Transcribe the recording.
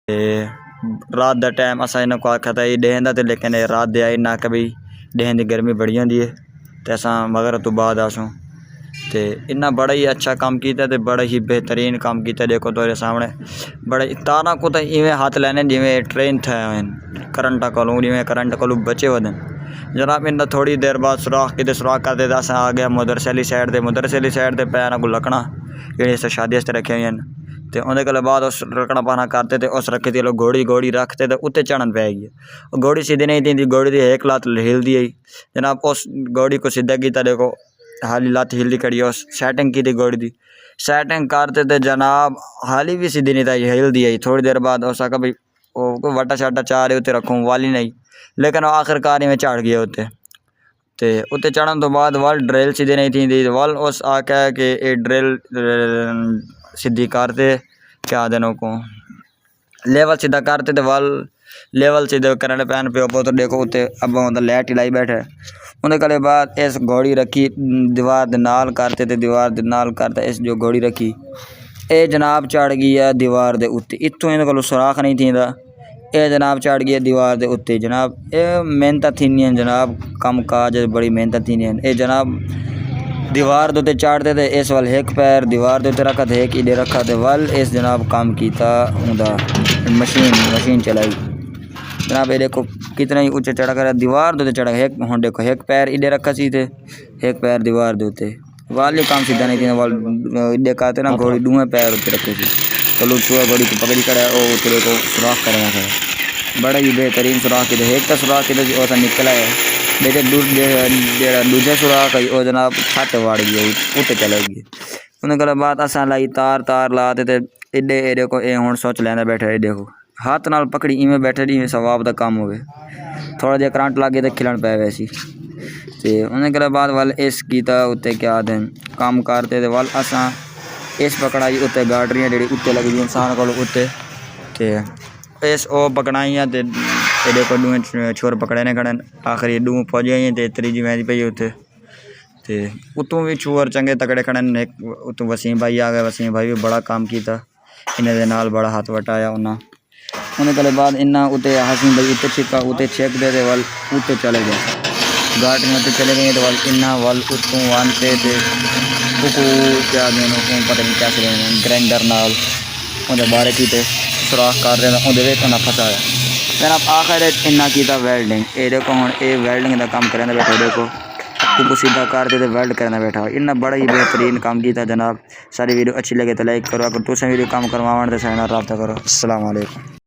रात का टाइम असा इन्हों को आखा था ये डेहन का, तो लेकिन रात दे आई ना कभी डेहन की गर्मी बड़ी होंगी है, तो असा मगरब तो बाद आसों तो इन्ना बड़ा ही अच्छा काम किया, तो बड़ा ही बेहतरीन काम किया। देखो तुम्हारे सामने बड़ा तारा को तो इवें हाथ लेने जिमें ट्रेन थे करंट कोलों, जिमें करंट कोलों बचे हुए जनाब। इन्ना थोड़ी देर बाद सुराख किते सुराख करते अस आ गया मदरसे वाली साइड से। मदरसे वाली साइड से पैर को लकड़ा जी शादी रखे हुए हैं, तो उन्हें बाद उस रकड़ा पाना करते तो उस रखी थी लोग घोड़ी रखते तो उत्ते चढ़न पै गई। घोड़ी सीधी नहीं थी, घोड़ी की एक लात हिलती आई जनाब। उस घोड़ी को सीधा किया, देखो हाली लात हिलती खड़ी, उस सैटिंग की थी घोड़ी की। सैटिंग करते तो जनाब हाली भी सीधी नहीं था, हिलती आई। थोड़ी देर बाद उस आखा भाई वो वटा शाटा चाह रहे उत्ते रखूँ वाली नहीं, लेकिन आखिरकार में चढ़ गया उत्ते। तो उत्ते चढ़न तो बाद वल ड्रिल सीधी नहीं थी, वल उस आख्या कि ये ड्रिल सीधी करते क्या दिनों को लेवल सीधा करते, तो वल लेवल सीधे करने पैन पे तो देखो उत्ते अब मतलब लाइट लाई बैठे। उन्हें बाद इस घोड़ी रखी दीवार दे नाल करते, तो दीवार दे नाल करते इस जो घोड़ी रखी ये जनाब चढ़ गई है दीवार दे उत्ते। इत्थों इन्हें को सुराख नहीं थी, ये जनाब चढ़ गई है दीवार दे उत्ते। जनाब ये मेहनत थी जनाब, कम काज बड़ी मेहनत थी। ये जनाब दीवार दे चढ़ते थे, इस वाल एक पैर दीवार दे रखा था, एक इधे रखा थे वल इस जनाब काम किया उनका मशीन चलाई जनाब। ये देखो कितना ही ऊंचे चढ़ा कर दीवार दे चढ़ा। एक हम देखो एक पैर इधे रखा सी थे, एक पैर दीवार दे उत्ते। वाल ये काम सीधा नहीं थी, वाल इधे कहते ना घोड़ी दूए पैर उत्ते रखे थे। चलो चूहा घोड़ी को पकड़ी कर उत्ते को सुराख करना था, बड़ा ही बेहतरीन सुराख किए। एक तो सुराख किए निकला है, लेकिन दूजा सुराख है वो जनाब छत वाड़ गई उत्ते चले गई। उन्हें बाद असा लाई तार लाते थे एडे एडे को ये हूँ सोच लेना बैठे। देखो हाथ नाल पकड़ी इवें बैठे नहीं सवाब का काम हो, थोड़ा जहा करंट लग गया तो खिलन पै वैसी। तो उन्हें बाद वाल इस किया उत्ते क्या दिन काम करते वाल असा इस पकड़ाई उत्ते गाडरियाँ जी उत्ते लगी दी इंसान को उत्ते, तो इस ओ पकड़ाइयाँ तो एडे को दूए छोर पकड़े खड़े आखिरी दूँ फौजी आई तो त्रीजी वैसी पई उत्ते। तो उतों भी छोर चंगे तकड़े खड़े एक उतों वसीम भाई आ गए। वसीम भाई भी बड़ा काम किया, इन्हें दे नाल बड़ा हाथ वटाया उन्हें बाद इन्ना उत्ते हसीम भाई उत्ते छिका उत्ते छेक दे वल उत्ते चले गए गार्डन उत्ते चले गए। तो वल इन्ना वल उत्तों आनते थे क्या देन पता नहीं क्या ग्राइंडर नाल उन्हें बारे की सुराख कर रहे उन्हें वेखना फसाया। फिर आप आखिर इन्ना किया वेल्डिंग। ये देखो हम ये वेल्डिंग का काम करने बैठे, देखो को सीधा करते तो वेल्ड करना बैठा। इन्ना बड़ा ही बेहतरीन काम किया जनाब। सारी वीडियो अच्छी लगे तो लाइक करो, अगर तुम वीडियो काम करवाना तो सारे रब्ता करो। अस्सलाम वालेकुम।